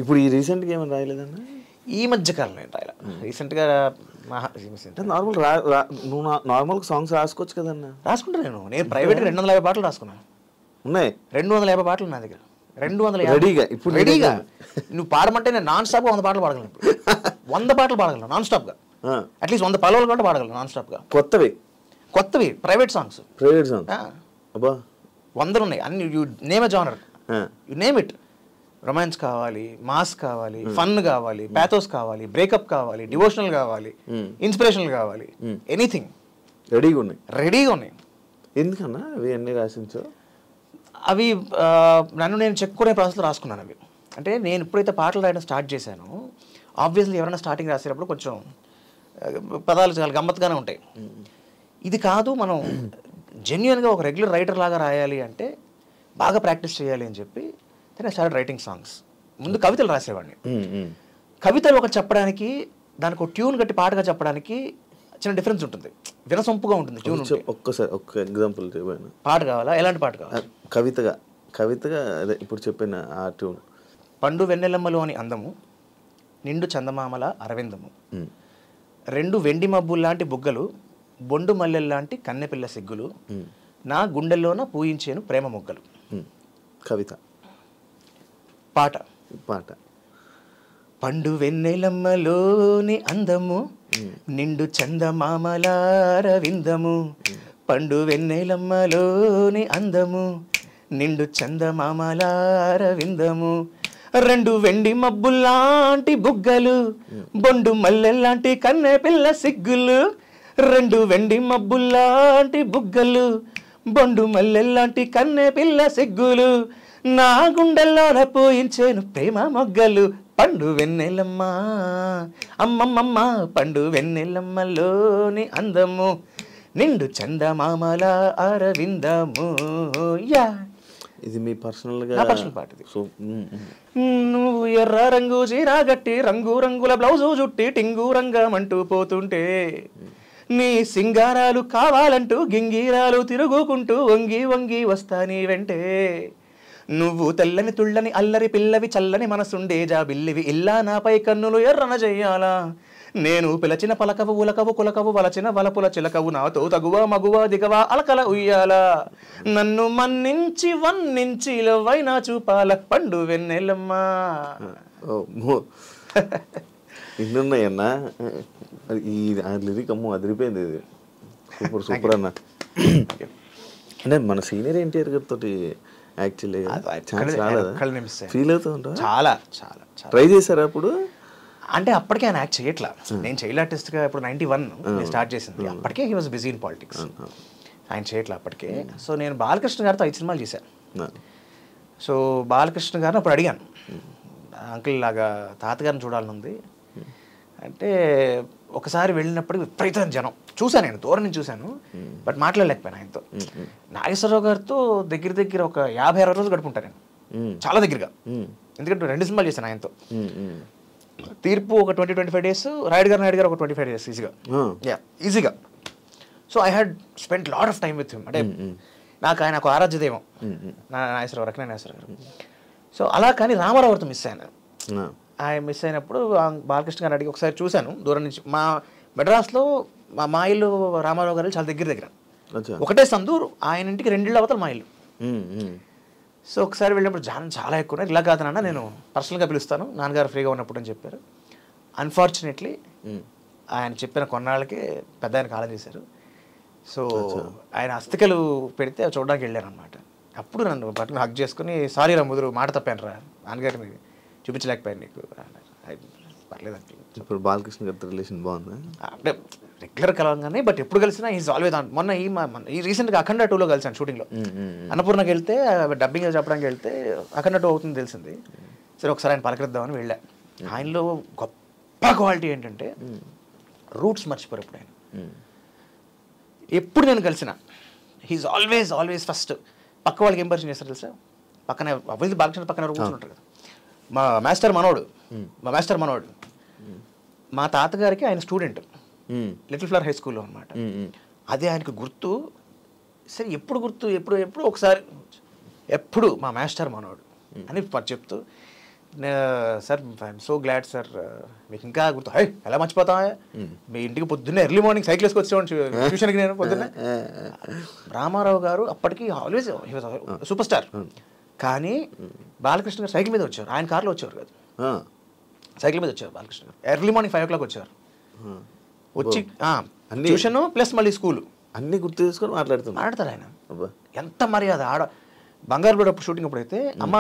ఇప్పుడు ఈ రీసెంట్‌గా ఏమైనా రాయలేదన్నా? ఈ మధ్య కాలంలో ఏం రాయలా. రీసెంట్‌గా నార్మల్ నువ్వు నార్మల్‌గా సాంగ్స్ రాసుకోవచ్చు కదన్నా? రాసుకుంటా నేను ప్రైవేట్‌గా 250 పాటలు రాసుకున్నాను. ఉన్నాయి. 250 పాటలు నా దగ్గర. 250 రెడీగా ఇప్పుడు రెడీగా. నువ్వు పాడమంటే నేను నాన్ స్టాప్‌గా 100 పాటలు పాడగలను ఇప్పుడు. 100 పాటలు పాడగలను నాన్ స్టాప్‌గా. అట్లీస్ట్ 100 పల్లవులు కూడా పాడగలను నాన్ స్టాప్‌గా. కొత్తవి ప్రైవేట్ సాంగ్స్. అబ్బా 100 ఉన్నాయి. అన్ని you name a genre. You name it. Romance కావాలి, మాస్ కావాలి, ఫన్ కావాలి, పాథోస్ కావాలి, బ్రేకప్ కావాలి, డివోషనల్ కావాలి, ఇన్స్పిరేషనల్ కావాలి, ఎనీథింగ్ రెడీగా ఉన్నాయి. ఎందుకన్నా అవి అన్నీ రాసించో? అవి నన్ను నేను చెక్కునే ప్రాసెస్లో రాసుకున్నాను అవి. అంటే నేను ఎప్పుడైతే పాటలు రాయడం స్టార్ట్ చేశానో ఆబ్వియస్లీ ఎవరైనా స్టార్టింగ్ రాసేటప్పుడు కొంచెం పదాలు చాలా గమ్మత్తుగానే ఉంటాయి. ఇది కాదు, మనం జెన్యున్గా ఒక రెగ్యులర్ రైటర్ లాగా రాయాలి అంటే బాగా ప్రాక్టీస్ చేయాలి అని చెప్పి నేను స్టార్ట్ రైటింగ్ సాంగ్స్. ముందు కవితలు రాసేవాడిని. కవితలు ఒకటి చెప్పడానికి, దానికి ఒక ట్యూన్ కట్టి పాటగా చెప్పడానికి చిన్న డిఫరెన్స్ ఉంటుంది. వినసొంపుగా ఉంటుంది ట్యూన్. ఒక్కసారి ఒక్క ఎగ్జాంపుల్ చెప్పాను. పాట కావాలా? ఎలాంటి పాట కావాలి? కవితగా అదే ఇప్పుడు చెప్పిన ఆ ట్యూన్. పండు వెన్నెలమ్మలోని అందము, నిండు చందమామల అరవిందము, రెండు వెండి మబ్బుల్లాంటి బుగ్గలు, బొండు మల్లెల్లాంటి కన్నెపిల్ల సిగ్గులు, నా గుండెల్లోన పూయించేను ప్రేమ మొగ్గలు. కవిత. పాట పండు వెన్నెలమ్మలోని అందము, నిండు చందమామల అరవిందము, పండు వెన్నెలమ్మలోని అందము, నిండు చందమామల అరవిందము, రెండు వెండి మబ్బుల్లాంటి బుగ్గలు, బొండు మల్లెల్లాంటి కన్నె పిల్ల సిగ్గులు, రెండు వెండి మబ్బుల్లాంటి బుగ్గలు, బొండు మల్లెల్లాంటి కన్నె పిల్ల సిగ్గులు, నా గుండెల్లోన పోయించేను ప్రేమ మొగ్గలు, పండు వెన్నెలమ్మ అమ్మమ్మమ్మ, పండు వెన్నెలమ్మలోని అందము, నిండు చందమామల అరవిందము. యా, ఇది మీ పర్సనల్గా? నా పర్సనల్ పాట ఇది. నువ్వు ఎర్ర రంగు చీరాగట్టి, రంగు రంగుల బ్లౌజు జుట్టి, టింగు రంగమంటూ పోతుంటే, నీ సింగారాలు కావాలంటూ గింగిరాలు తిరుగుకుంటూ వంగి వంగి వస్తా నీ వెంటే, నువ్వు తెల్లని తుళ్ళని అల్లరి పిల్లవి, చల్లని మనసుండే జాబిల్లివి, ఇల్లా నాపై కన్నులు ఎర్రన చెయ్యాలా, నేను పిలచిన పలకవు ఉలకవు కులకవు, వలచిన వలపుల చిలకవు, నాతో తగువ మగువ దిగవ అలకల ఉయ్యాలా, నన్ను మన్నించి వన్నించి లవ్వైనా చూపాల, పండు వెన్నెలమ్మా. ఇన్నున్నాయన్నా. ఈ లిరిక్ అమ్మో అదిరిపోయింది. ఇది సూపర్ అన్న. అంటే మన సీనియర్ ఎన్టీఆర్ గారితో యాక్చువల్లీ ఫీల్ అవుతూ ఉంటా. చాలా ట్రై చేశారా అప్పుడు? అంటే అప్పటికే ఆయన యాక్ట్ చేయట్లా. నేను చైల్డ్ ఆర్టిస్ట్గా ఇప్పుడు 91 నేను స్టార్ట్ చేసింది. అప్పటికే he was busy in politics. ఆయన చేయట్లా అప్పటికే. సో నేను బాలకృష్ణ గారితో 5 సినిమాలు చేశాను. సో బాలకృష్ణ గారిని అప్పుడు అడిగాను, అంకుల్ లాగా తాతగారిని చూడాలని ఉంది అంటే. ఒకసారి వెళ్ళినప్పుడు విపరీతమైన జనం చూశాను, నేను దూరం నుంచి చూశాను, బట్ మాట్లాడలేకపోయాను ఆయనతో. నాగేశ్వరరావు గారితో దగ్గర ఒక 50-60 రోజులు గడుపుంటాను నేను, చాలా దగ్గరగా. ఎందుకంటే 2 సినిమాలు చేశాను ఆయనతో. తీర్పు ఒక 20-25 డేస్, నాయుడు గారు ఒక 25 డేస్ ఈజీగా. So I had spend lot of time with him. అంటే నాకు ఆయన ఒక ఆరాధ్య దైవం, నాగేశ్వరరావు, రకనే నాగేశ్వరరావు గారు. సో అలా కానీ రామారావుతో మిస్ అయ్యాను. ఆయన మిస్ అయినప్పుడు బాలకృష్ణ గారిని అడిగి ఒకసారి చూశాను దూరం నుంచి. మా మెడ్రాస్లో మా ఇల్లు రామారావు గారు చాలా దగ్గర, ఒకటే సందూరు. ఆయన ఇంటికి 2 ఇళ్ళు అవతల మా ఇల్లు. సో ఒకసారి వెళ్ళినప్పుడు జనం చాలా ఎక్కువ ఉన్నారు. ఇలా కాదు నాన్న, నేను పర్సనల్గా పిలుస్తాను, నాన్నగారు ఫ్రీగా ఉన్నప్పుడు అని చెప్పారు. అన్ఫార్చునేట్లీ ఆయన చెప్పిన కొన్నాళ్ళకి పెద్ద ఆయన కాలం చేశారు. సో ఆయన అస్థికలు పెడితే చూడడానికి వెళ్ళాను అనమాట. అప్పుడు నన్ను పట్టుకుని హక్ చేసుకుని, సారీ రా ముదురు, మాట తప్పాను రా, నాన్నగారిని చూపించలేకపోయాను నీకు. పర్లేదు అంటే. ఇప్పుడు బాలకృష్ణ గారితో రిలేషన్ బాగుందా? అంటే రెగ్యులర్ కలవగానే, బట్ ఎప్పుడు కలిసినా ఈజ్ ఆల్వేస్ ఆన్. మొన్న ఈ రీసెంట్గా అఖండ 2లో కలిసాను షూటింగ్లో. అన్నపూర్ణకి వెళ్తే డబ్బింగ్ చెప్పడానికి వెళ్తే అఖండ 2 అవుతుంది తెలిసింది. సరే ఒకసారి ఆయన పలకరిద్దామని వెళ్ళా. ఆయనలో గొప్ప క్వాలిటీ ఏంటంటే రూట్స్ మర్చిపోరు ఎప్పుడు ఆయన. ఎప్పుడు నేను కలిసిన హీఈస్ ఆల్వేస్ ఫస్ట్ పక్క వాళ్ళకి ఏం పరిచయం చేస్తారు తెలుసా? పక్కనే అభివృద్ధి బాలకృష్ణ పక్కన కూర్చుంటారు కదా, మా మాస్టర్ మనోడు. మా తాతగారికి ఆయన స్టూడెంట్, లిటిల్ ఫ్లవర్ హై స్కూల్లో అనమాట. అదే ఆయనకు గుర్తు. సరే ఎప్పుడు ఒకసారి ఎప్పుడు మా మాస్టర్ మనోడు అని చెప్తూ sir I'm so glad sir, మీకు ఇంకా గుర్తు ఎలా మర్చిపోతావా, మీ ఇంటికి పొద్దున్నే ఎర్లీ మార్నింగ్ సైకిల్ వేసుకొచ్చేవాడిని ట్యూషన్కి నేను పొద్దున్నే. రామారావు గారు అప్పటికి ఆల్వేస్ సూపర్ స్టార్, కానీ బాలకృష్ణ గారు సైకిల్ మీద వచ్చారు, ఆయన కార్లో వచ్చేవారు కాదు, సైకిల్ మీద వచ్చారు బాలకృష్ణ గారు. ఎర్లీ మార్నింగ్ 5 o'clock వచ్చేవారు, వచ్చి ట్యూషన్ ప్లస్ మళ్ళీ స్కూల్ అన్నీ గుర్తు చేసుకొని మాట్లాడతారు ఆయన. ఎంత మర్యాద ఆడ బంగారు కూడా షూటింగ్ అప్పుడైతే అమ్మ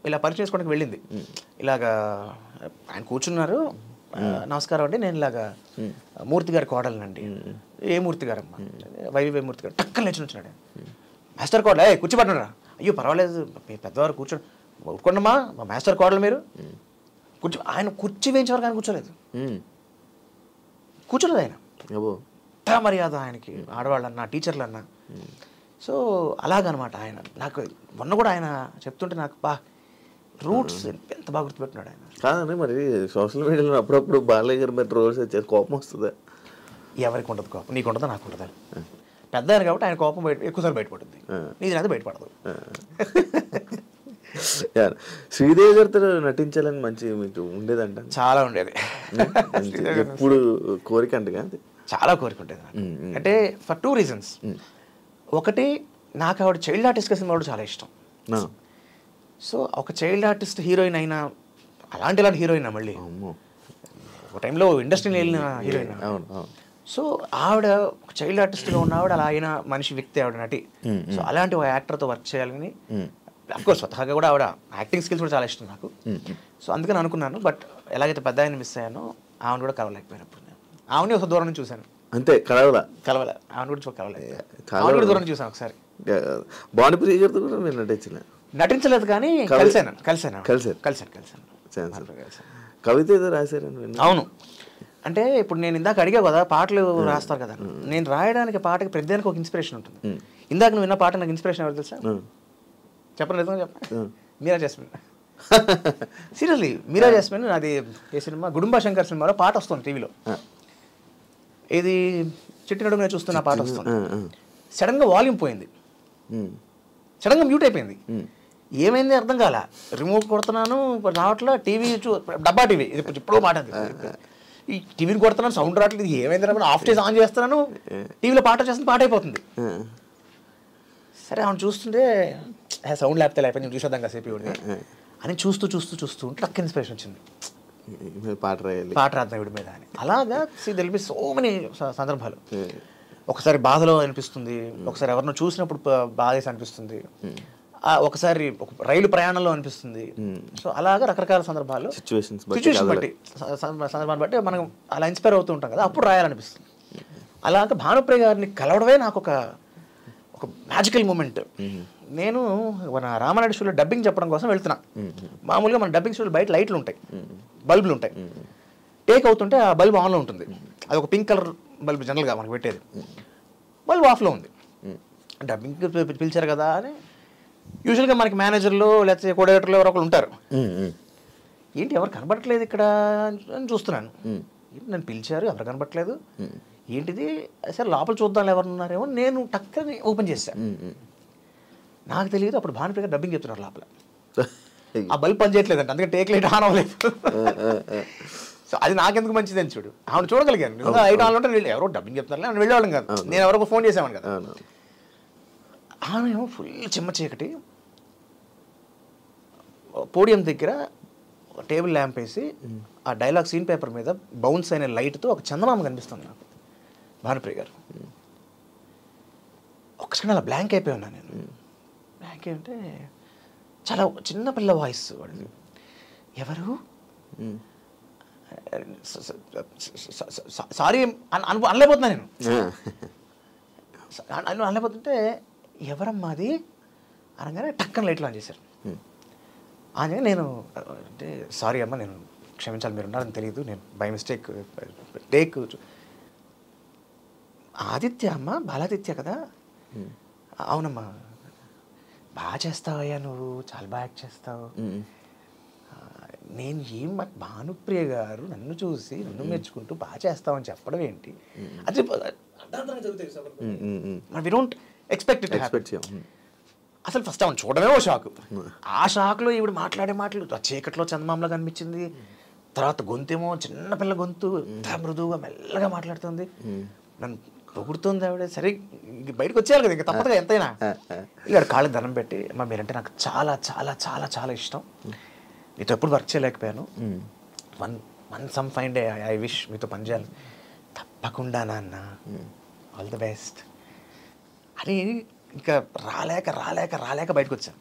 ఇలా పరిచయం చేసుకోవడానికి వెళ్ళింది, ఇలాగా ఆయన కూర్చున్నారు, నమస్కారం అండి నేను ఇలాగా మూర్తి గారి కోడలనండి. ఏ మూర్తి గారు అమ్మా? వైవి మూర్తి గారు. టక్కన లేచి వచ్చినాడు, మాస్టర్ కోడలే కూర్చోబడినారా? అయ్యో పర్వాలేదు మీ పెద్దవారు కూర్చోండి, ఊరుకోండమ్మా మా మాస్టర్ కోడలు మీరు కూర్చో. ఆయన కుర్చీ వేయించేవారు కానీ కూర్చోలేదు, కూర్చోలేదు ఆయన. ఎంత మర్యాద ఆయనకి, ఆడవాళ్ళన్నా టీచర్లన్నా. సో అలాగనమాట ఆయన. నాకు మొన్న కూడా ఆయన చెప్తుంటే నాకు రూట్స్ ఎంత బాగా గుర్తుపెట్టినాడు ఆయన. కాదండి మరి సోషల్ మీడియాలో అప్పుడప్పుడు బాలయ్య గారు మరి రోల్స్ వచ్చేది కోపం వస్తుందా? ఎవరికి ఉండదు కోపం, నీకు ఉంటుందా నాకు ఉంటుందా? పెద్ద ఆయన కాబట్టి ఆయన కోపం ఎక్కువసార్లు బయటపడుతుంది, నీది అయితే బయటపడదు. శ్రీదేవి గారితో నటించాలని మంచి మీకు ఉండేదంట? చాలా ఉండేది, ఎప్పుడు కోరిక అంటే కాదు, చాలా కోరిక ఉండేది నాకు. అంటే ఫర్ 2 reasons. ఒకటి, నాకు ఆవిడ చైల్డ్ ఆర్టిస్ట్ సినిమా కూడా చాలా ఇష్టం. సో ఒక చైల్డ్ ఆర్టిస్ట్ హీరోయిన్ అయినా, అలాంటి హీరోయిన్ మళ్ళీ ఒక టైంలో ఇండస్ట్రీలో వెళ్ళిన హీరోయిన్. సో ఆవిడ ఒక చైల్డ్ ఆర్టిస్ట్గా ఉన్న ఆవిడ అలా అయిన మనిషి వ్యక్తి ఆవిడ నటి. సో అలాంటి ఒక యాక్టర్తో వర్క్ చేయాలని, అఫ్కోర్స్ స్వతహాగా కూడా ఆవిడ యాక్టింగ్ స్కిల్స్ కూడా చాలా ఇష్టం నాకు. సో అందుకని అనుకున్నాను. బట్ ఎలాగైతే పెద్ద ఆయన మిస్ అయ్యానో ఆవిడ కూడా కలవలేకపోయినప్పుడు నేను ఆవిడని ఒక దూరం నుంచి చూశాను, అంతే. కలవలే ఆవిడ కూడా కలవలేదు, ఆవిడ కూడా దూరం నుంచి చూసాను ఒకసారి. భానుప్రియ గారితో కూడా మీరు నటించిన? నటించలేదు కానీ కలిసాను. కవిత ఏదో రాశారని? అవును. అంటే ఇప్పుడు నేను ఇందాక అడిగా కదా, పాటలు రాస్తారు కదా, నేను రాయడానికి పాటకి ప్రతిదానికి ఒక ఇన్స్పిరేషన్ ఉంటుంది. ఇందాక నువ్వు విన్న పాట నాకు ఇన్స్పిరేషన్ ఎవరు తెలుసా? చెప్పండి, మీరా జాస్మిన్. సీరియస్లీ మీరా జాస్మిన్. అది ఏ సినిమా, గుడుంబా శంకర్ సినిమాలో పాట వస్తుంది టీవీలో, ఇది చిట్టినడుగు నేను చూస్తున్న పాట వస్తుంది. సడన్గా వాల్యూమ్ పోయింది, సడన్గా మ్యూట్ అయిపోయింది. ఏమైంది అర్థం కాల, రిమోట్ కొడుతున్నాను రావట్లా, టీవీ డబ్బా టీవీ, ఇది ఇప్పుడు మాట, ఈ టీవీని కొడుతున్నాను సౌండ్ రావట్లేదు, ఏమైంది ఆఫ్ చేసి ఆన్ చేస్తున్నాను, టీవీలో పాట చేస్తుంది, పాట అయిపోతుంది. సరే ఆమె చూస్తుంటే సౌండ్ లేకపోతే లేకపోతే నేను చూసేద్దాం కాసేపు అని చూస్తూ ఉంటే నాకు ఇన్స్పిరేషన్ వచ్చింది, పాట రాద్దాం ఇవిడి మీద అని. అలాగా దిల్ బి సో మెనీ సందర్భాలు. ఒకసారి బాధలో అనిపిస్తుంది, ఒకసారి ఎవరినో చూసినప్పుడు బాధేసి అనిపిస్తుంది, ఒకసారి ఒక రైలు ప్రయాణంలో అనిపిస్తుంది. సో అలాగా రకరకాల సందర్భాలు, సిచ్యువేషన్ బట్టి, సందర్భాన్ని బట్టి మనం అలా ఇన్స్పైర్ అవుతూ ఉంటాం కదా, అప్పుడు రాయాలనిపిస్తుంది. అలాగా భానుప్రియ గారిని కలవడమే నాకు ఒక మ్యాజికల్ మూమెంట్. నేను మన రామానాయుడు షోలో డబ్బింగ్ చెప్పడం కోసం వెళ్తున్నా. మామూలుగా మన డబ్బింగ్ షోలో బయట లైట్లు ఉంటాయి, బల్బులు ఉంటాయి, టేక్ అవుతుంటే ఆ బల్బ్ ఆన్లో ఉంటుంది. అది ఒక పింక్ కలర్ బల్బ్ జనరల్గా మనకు పెట్టేది, బల్బ్ ఆఫ్లో ఉంది. డబ్బింగ్ పిలిచారు కదా అని యూజువల్గా మనకి మేనేజర్లు లేకపోతే కోఆర్డినేటర్లు ఎవరో ఒకరు ఉంటారు. ఏంటి ఎవరు కనబడట్లేదు ఇక్కడ అని చూస్తున్నాను, నన్ను పిలిచారు ఎవరు కనబడట్లేదు, ఏంటిది సరే లోపల చూద్దాం ఎవరు ఉన్నారేమో, నేను టక్కని ఓపెన్ చేశాను. నాకు తెలియదు అప్పుడు భానుప్రియ గారు డబ్బింగ్ చెప్తున్నారు లోపల, ఆ బల్బ్ పని చేయట్లేదంట, అందుకే టేక్ లైట్ ఆన్ అవ్వలేదు. సో అది నాకెందుకు మంచిది అని చూడు, ఆవిడ చూడగలిగాను. లైట్ ఆన్లో ఉంటే ఎవరో డబ్బింగ్ చెప్తున్నారు అని వెళ్ళేవాళ్ళం కాదు, నేను ఎవరికో ఫోన్ చేసేవాడిని కదా. ఆమె ఏమో ఫుల్ చిమ్మ చీకటి, పోడియం దగ్గర టేబుల్ ల్యాంప్ వేసి ఆ డైలాగ్ సీన్ పేపర్ మీద బౌన్స్ అయిన లైట్తో ఒక చందమామ కనిపిస్తుంది నాకు. భానుప్రియ గారు ఒక సెకండ్ అలా బ్లాంక్ అయిపోయి ఉన్నా నేను. బ్లాంక్ అంటే చాలా చిన్న పిల్ల వాయిస్ వాడిది, ఎవరు సారీ అనలేకపోతున్నా నేను, అనలేకపోతుంటే ఎవరమ్మా అది అనగానే టక్కన లైట్లు ఆన్ చేశారు. ఆన్ నేను అంటే సారీ అమ్మ, నేను క్షమించాలి మీరు ఉన్నారని తెలియదు, నేను బై మిస్టేక్ టేక్. ఆదిత్య అమ్మ, బాలాదిత్య కదా? అవునమ్మా. బాగా చేస్తావయ్యా నువ్వు, చాలా బాగా యాక్ట్ చేస్తావు. నేను భానుప్రియ గారు నన్ను చూసి నన్ను మెచ్చుకుంటూ బాగా చేస్తావని చెప్పడం ఏంటి, అది వి డోంట్ ఎక్స్పెక్ట్ ఇట్. అసలు ఫస్ట్ ఆమె చూడడమే ఓ షాక్. ఆ షాక్లో ఈవిడ మాట్లాడే మాటలు, ఆ చీకట్లో చందమామలా కనిపించింది. తర్వాత గొంతేమో చిన్నపిల్ల గొంతు, ఎంత మృదువుగా మెల్లగా మాట్లాడుతుంది, నన్ను పొగుడుతుంది ఆవిడ. సరే బయటకు వచ్చేయాలి కదా, ఇంకా తప్పదుగా ఎంతైనా. ఇక్కడ కాళ్ళకి దండం పెట్టి, అమ్మ మీరంటే నాకు చాలా చాలా చాలా చాలా ఇష్టం, మీతో ఎప్పుడు వర్క్ చేయలేకపోయాను, some fine day I wish మీతో పనిచేయాలి. తప్పకుండా నాన్న, ఆల్ ది బెస్ట్ అని ఇంకా రాలేక బయటకు వచ్చాను.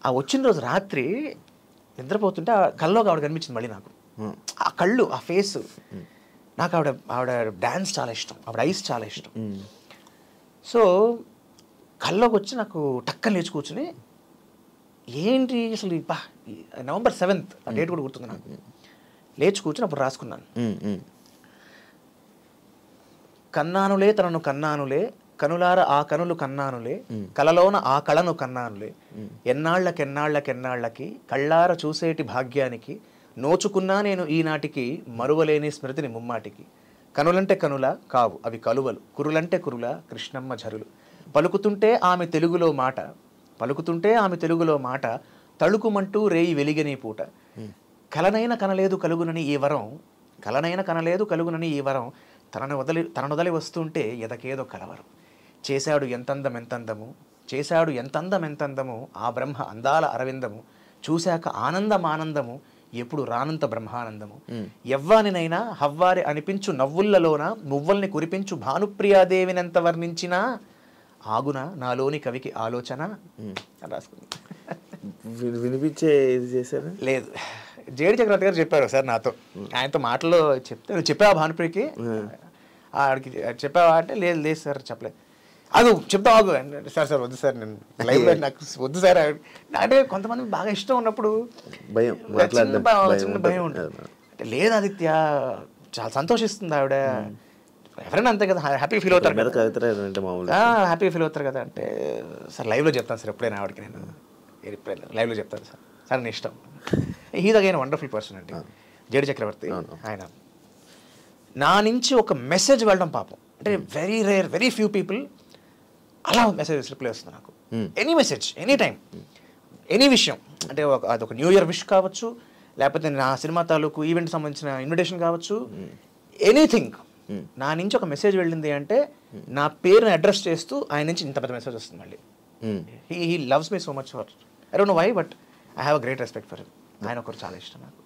ఆ వచ్చిన రోజు రాత్రి నిద్రపోతుంటే ఆ కల్లోకి ఆవిడ కనిపించింది మళ్ళీ నాకు. ఆ కళ్ళు, ఆ ఫేస్, నాకు ఆవిడ డ్యాన్స్ చాలా ఇష్టం, ఆవిడ ఐస్ చాలా ఇష్టం. సో కల్లోకి వచ్చి నాకు టక్కని లేచి కూర్చుని, ఏంటి అసలు November 7th ఆ డేట్ కూడా గుర్తుంది నాకు. లేచి కూర్చుని అప్పుడు రాసుకున్నాను, కన్నానులే తనను కన్నానులే, కనులార ఆ కనులు కన్నానులే, కలలోన ఆ కళను కన్నానులే, ఎన్నాళ్ళకెన్నాళ్ళకి కళ్ళార చూసేటి భాగ్యానికి, నోచుకున్నా నేను ఈనాటికి మరువలేని స్మృతిని ముమ్మాటికి, కనులంటే కనుల కావు అవి కలువలు, కురులంటే కురుల కృష్ణమ్మ ఝరులు, పలుకుతుంటే ఆమె తెలుగులో మాట, తళుకుమంటూ రేయి వెలిగని పూట, కలనైన కనలేదు కలుగునని ఈ వరం, తననొదలి వస్తుంటే ఎదకేదో కలవరం, చేశాడు ఎంతందము ఆ బ్రహ్మ అందాల అరవిందము, చూశాక ఆనందము ఎప్పుడు రానంత బ్రహ్మానందము, ఎవ్వానినైనా హవ్వారి అనిపించు నవ్వుల్లలోన మువ్వల్ని కురిపించు భానుప్రియాదేవినెంత వర్ణించినా ఆగున నాలోని కవికి ఆలోచన అని రాసుకుంది. వినిపించే ఇది చేశారు? లేదు, జేడి చక్రవర్తి గారు చెప్పారు సార్ నాతో, ఆయనతో మాటలో చెప్తే, నువ్వు చెప్పావా భానుప్రియకి, ఆడికి చెప్పావా అంటే లేదు సార్ చెప్పలేదు. చెప్తావు సార్ వద్దు సార్, నేను లైవ్లో నాకు వద్దు సార్ అంటే, కొంతమంది బాగా ఇష్టం ఉన్నప్పుడు చిన్న భయం ఉంటుంది. అంటే లేదు ఆదిత్య, చాలా సంతోషిస్తుంది ఆవిడ, ఎవరైనా అంతే కదా, హ్యాపీ ఫీల్ అవుతారు కదా అంటే, సార్ లైవ్లో చెప్తాను సార్ ఎప్పుడైనా ఆవిడకి, నేను ఎప్పుడైనా లైవ్లో చెప్తాను సార్ నేను ఇష్టం. హీజ్ అగైన్ వండర్ఫుల్ పర్సన్ అండి జేడి చక్రవర్తి. ఆయన నా నుంచి ఒక మెసేజ్ వెళ్ళడం పాపం, అంటే very rare, very few people అలా మెసేజెస్ రిప్లై వస్తుంది నాకు. Any message, any time, any విషయం, అంటే అదొక న్యూ ఇయర్ విష్ కావచ్చు, లేకపోతే నా సినిమా తాలూకు ఈవెంట్ సంబంధించిన ఇన్విటేషన్ కావచ్చు, ఎనీథింగ్. నా నుంచి ఒక మెసేజ్ వెళ్ళింది అంటే నా పేరుని అడ్రస్ చేస్తూ ఆయన నుంచి ఇంత పెద్ద మెసేజ్ వస్తుంది మళ్ళీ. He loves me so much for, I don't know why, but I have a great respect for him. ఆయన ఒకరు చాలా ఇష్టం నాకు.